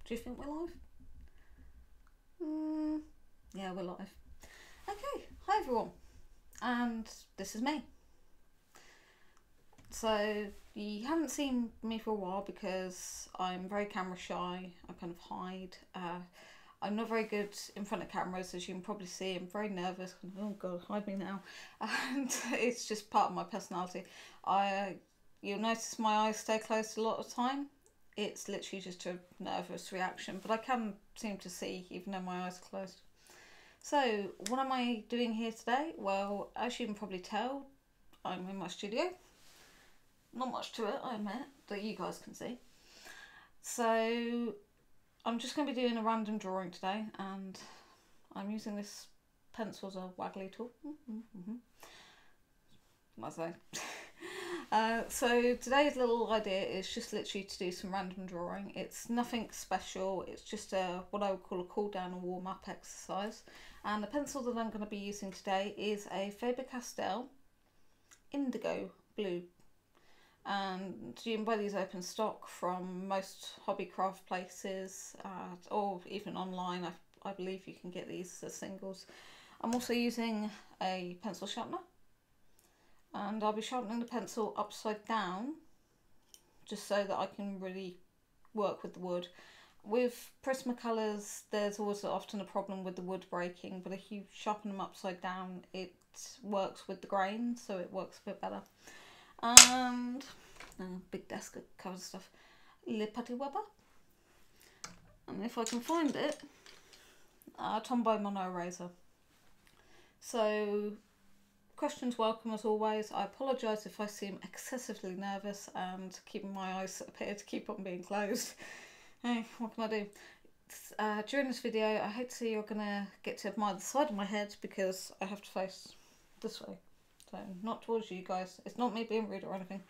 Do you think we're live? Yeah, we're live. Okay, hi everyone, and this is me. So you haven't seen me for a while because I'm very camera shy. I kind of hide. I'm not very good in front of cameras, as you can probably see. I'm very nervous. Oh God, hide me now. And it's just part of my personality. You'll notice my eyes stay closed a lot of the time. It's literally just a nervous reaction, but I can seem to see even though my eyes are closed. So what am I doing here today? Well, as you can probably tell, I'm in my studio. Not much to it, I admit, that you guys can see. So I'm just going to be doing a random drawing today, and I'm using this pencil as a waggly tool. What's that? So today's little idea is just literally to do some random drawing. It's nothing special. It's just what I would call a cool down and warm up exercise. And the pencil that I'm going to be using today is a Faber-Castell Indigo Blue. And you can buy these open stock from most hobby craft places, or even online. I believe you can get these as singles. I'm also using a pencil sharpener, and I'll be sharpening the pencil upside down just so that I can really work with the wood. With Prismacolors, there's also often a problem with the wood breaking, but if you sharpen them upside down, it works with the grain, so it works a bit better. And big desk that covers stuff. Le Petit Weber. And if I can find it, Tombow Mono Eraser. So, questions welcome as always. I apologise if I seem excessively nervous and keeping my eyes appear to keep on being closed. Hey, what can I do? During this video, I hate to see you're going to get to admire the side of my head because I have to face this way. So, not towards you guys. It's not me being rude or anything.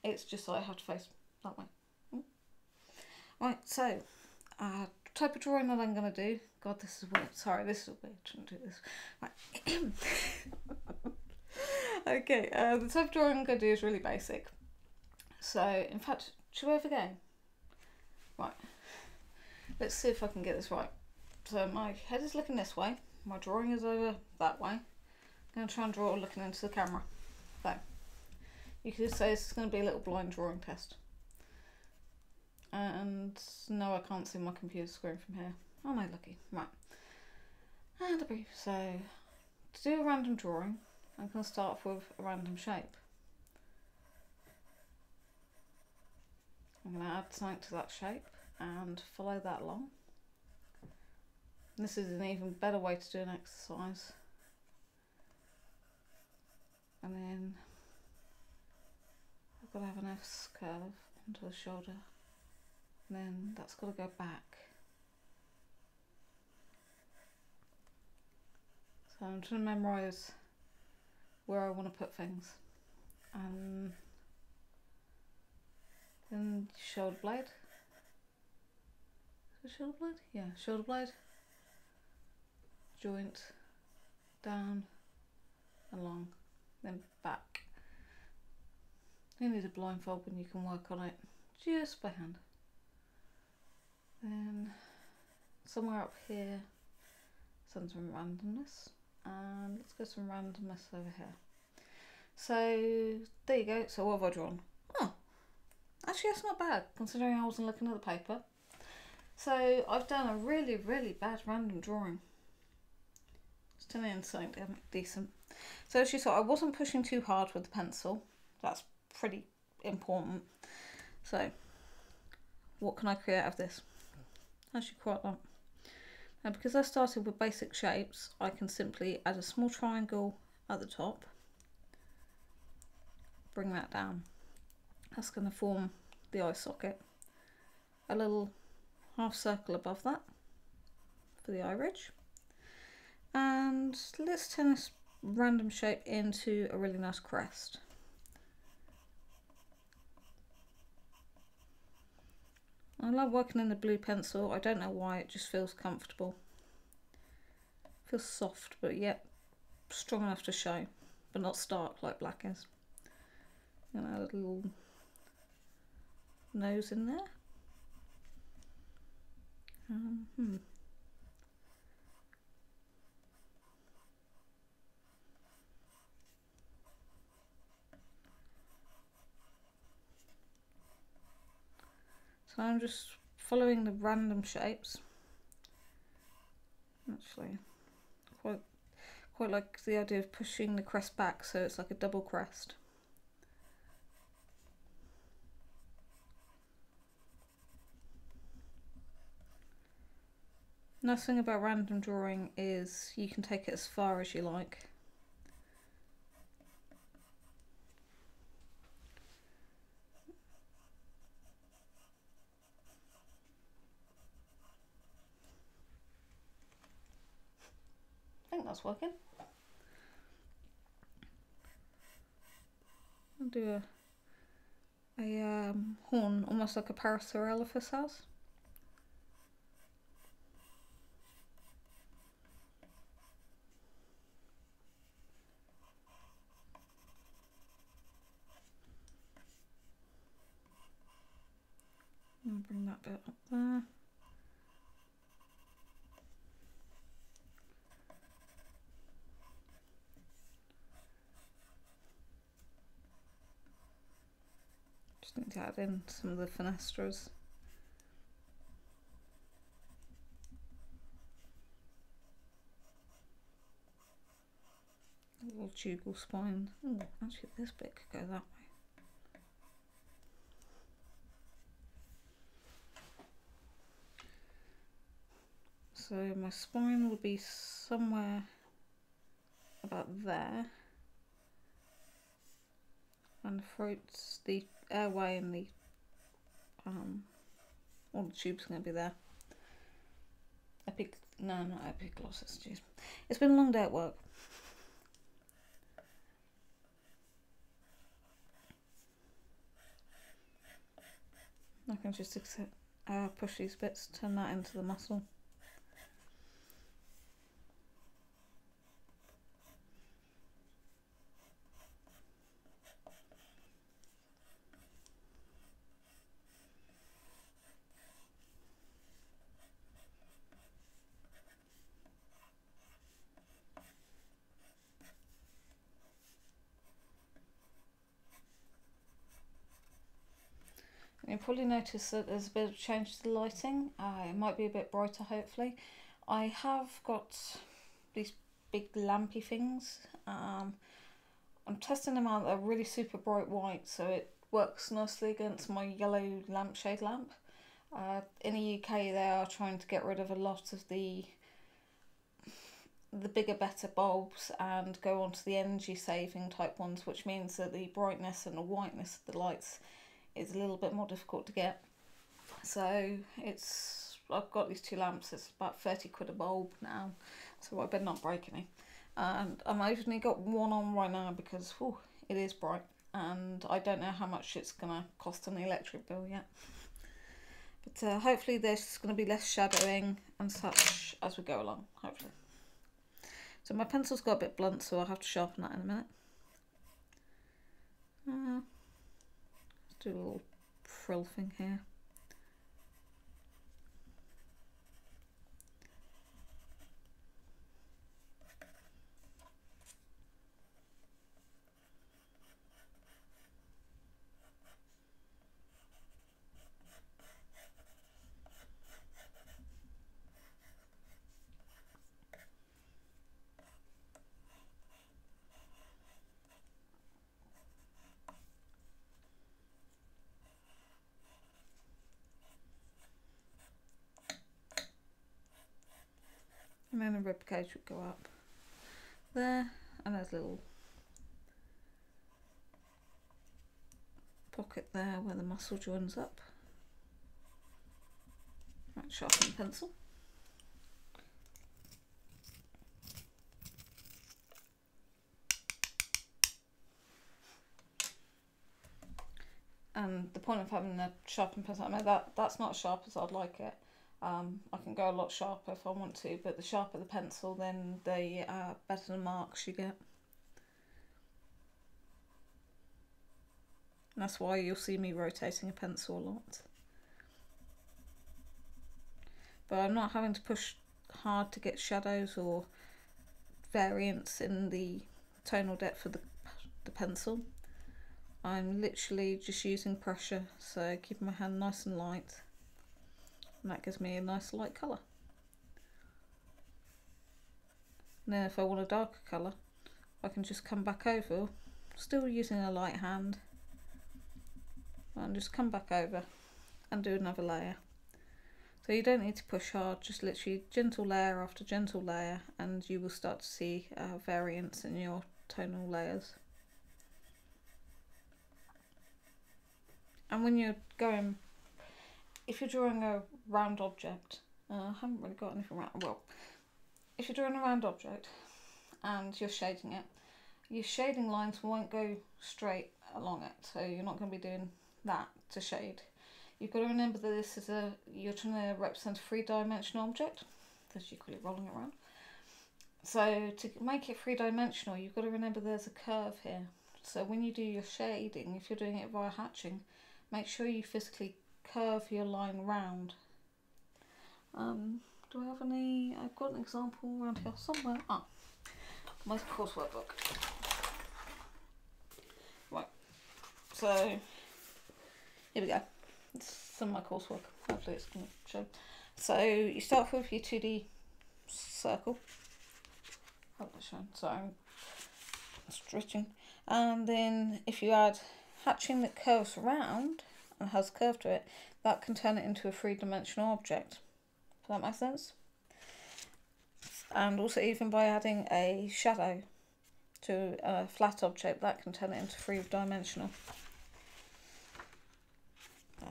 It's just that I have to face that way. Right, so, type of drawing that I'm going to do. God, this is weird. Sorry, this is weird. I shouldn't do this. Right. Okay, the type of drawing I'm going to do is really basic. So, in fact, should we have a go? Right. Let's see if I can get this right. So, my head is looking this way. My drawing is over that way. I'm going to try and draw looking into the camera. So, you could say this is going to be a little blind drawing test. And no, I can't see my computer screen from here. Oh no, lucky. Right. And a brief. So, to do a random drawing, I'm going to start off with a random shape. I'm going to add something to that shape and follow that along. And this is an even better way to do an exercise. And then I've got to have an S curve onto the shoulder. And then that's got to go back. So I'm trying to memorise where I want to put things. Then shoulder blade. Is it shoulder blade? Yeah, shoulder blade. Joint. Down. Along. Then back. You need a blindfold when you can work on it just by hand. Then somewhere up here, some randomness, and let's get some randomness over here. So there you go. So what have I drawn? Oh, actually that's not bad considering I wasn't looking at the paper. So I've done a really, really bad random drawing. It's turning into something decent. So as you saw, I wasn't pushing too hard with the pencil. That's pretty important. So what can I create out of this? Actually quite a lot. Now because I started with basic shapes, I can simply add a small triangle at the top, bring that down. That's going to form the eye socket. A little half circle above that for the eye ridge. And let's turn this random shape into a really nice crest. I love working in the blue pencil. I don't know why, it just feels comfortable. It feels soft, but yet strong enough to show, but not stark like black is. And add a little nose in there. So I'm just following the random shapes. Actually, quite like the idea of pushing the crest back so it's like a double crest. Nice thing about random drawing is you can take it as far as you like. I think that's working. I'll do a horn, almost like a Parasaurolophus has. I'll bring that bit up there. Just need to add in some of the finestras. A little jugal spine. Oh, actually this bit could go that way. So my spine will be somewhere about there. And the throat's, the airway and the all the tubes are going to be there. No, not epiglottis, jeez. It's been a long day at work. I can just push these bits, turn that into the muscle. You'll probably notice that there's a bit of change to the lighting. It might be a bit brighter, hopefully. I have got these big lampy things. I'm testing them out. They're really super bright white, so it works nicely against my yellow lampshade lamp. In the UK, they are trying to get rid of a lot of the bigger, better bulbs and go on to the energy saving type ones, which means that the brightness and the whiteness of the lights is a little bit more difficult to get. So I've got these two lamps. It's about 30 quid a bulb now, so I better not break any. And I've only got one on right now because it is bright, and I don't know how much it's gonna cost on the electric bill yet. But hopefully there's going to be less shadowing and such as we go along, hopefully. So my pencil's got a bit blunt, so I'll have to sharpen that in a minute. Let's do a little frill thing here. And then the rib cage would go up there, and there's a little pocket there where the muscle joins up. Right, sharpen the pencil. And the point of having the sharpened pencil, I mean, that's not as sharp as I'd like it. I can go a lot sharper if I want to, but the sharper the pencil, then the better the marks you get. And that's why you'll see me rotating a pencil a lot. but I'm not having to push hard to get shadows or variance in the tonal depth of the pencil. I'm literally just using pressure, so keeping my hand nice and light, and that gives me a nice light colour. And then if I want a darker colour, I can just come back over, still using a light hand, and just come back over and do another layer. So you don't need to push hard, just literally gentle layer after gentle layer, and you will start to see variance in your tonal layers. And when you're going, if you're drawing a round object, I haven't really got anything round, well, if you're drawing a round object and you're shading it, your shading lines won't go straight along it, so you're not going to be doing that to shade. You've got to remember that this is you're trying to represent a three-dimensional object, as you call it, rolling around. So to make it three-dimensional, you've got to remember there's a curve here. So when you do your shading, if you're doing it via hatching, make sure you physically curve your line round. Do I have any? I've got an example around here somewhere. Ah, my coursework book. Right, so here we go. It's some of my coursework. Hopefully it's going to show. So you start with your 2D circle. Hope that's showing. Sorry, I'm stretching. And then if you add hatching that curves around and has a curve to it, that can turn it into a three-dimensional object. Does that make sense? And also even by adding a shadow to a flat object, that can turn it into three-dimensional. So,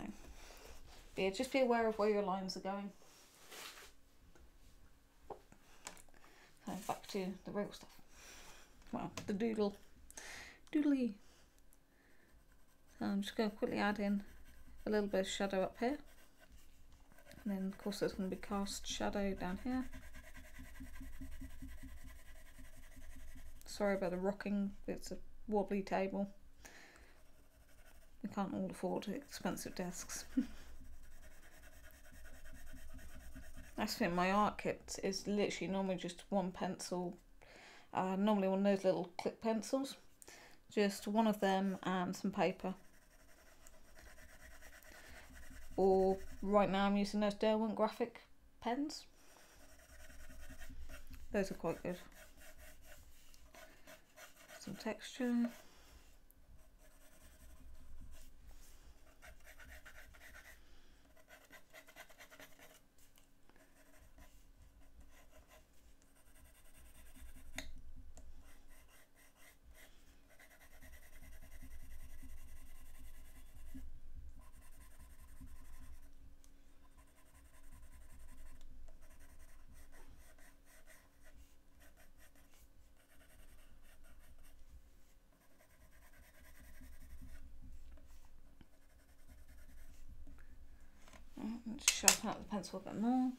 yeah, just be aware of where your lines are going. So back to the real stuff. Well, the doodly. So I'm just going to quickly add in a little bit of shadow up here. And then of course there's going to be cast shadow down here. Sorry about the rocking, it's a wobbly table. We can't all afford expensive desks. That's the thing, my art kit is literally normally just one pencil, normally one of those little clip pencils, just one of them and some paper. Or right now I'm using those Derwent graphic pens. Those are quite good. Some texture. Let's sharpen up the pencil a bit more.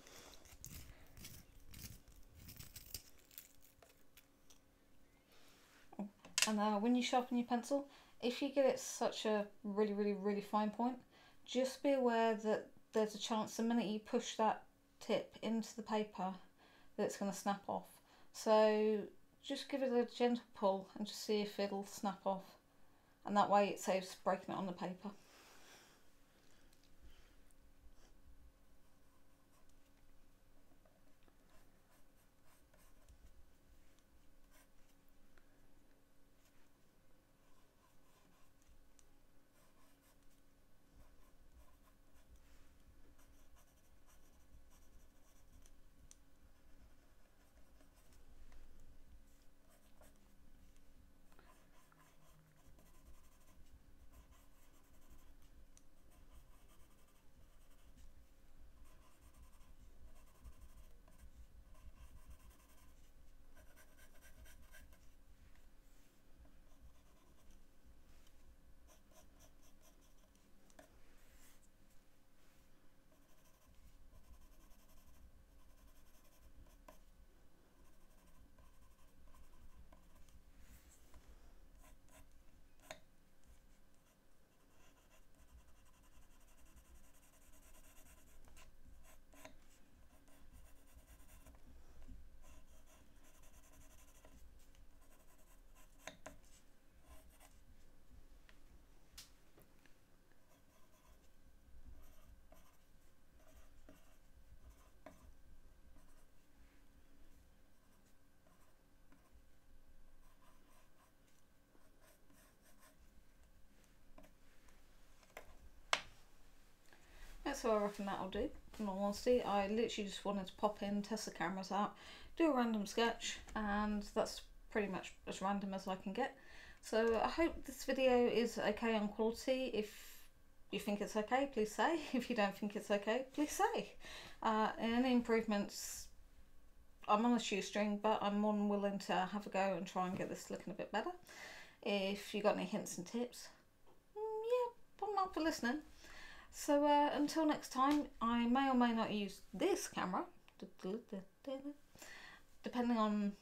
And when you sharpen your pencil, if you get it such a really fine point, just be aware that there's a chance the minute you push that tip into the paper that it's going to snap off. So just give it a gentle pull and just see if it'll snap off, and that way it saves breaking it on the paper. so I reckon that'll do. In all honesty, I literally just wanted to pop in, test the cameras out, do a random sketch, and that's pretty much as random as I can get. So I hope this video is okay on quality. If you think it's okay, please say. If you don't think it's okay, please say. Any improvements, I'm on a shoestring, but I'm more than willing to have a go and try and get this looking a bit better. If you got any hints and tips, yeah, I'm up for listening. So until next time, I may or may not use this camera, depending on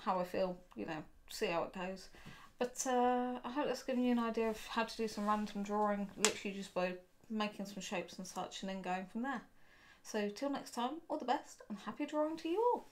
how I feel, you know, see how it goes. But I hope that's given you an idea of how to do some random drawing, literally just by making some shapes and such and then going from there. So till next time, all the best and happy drawing to you all.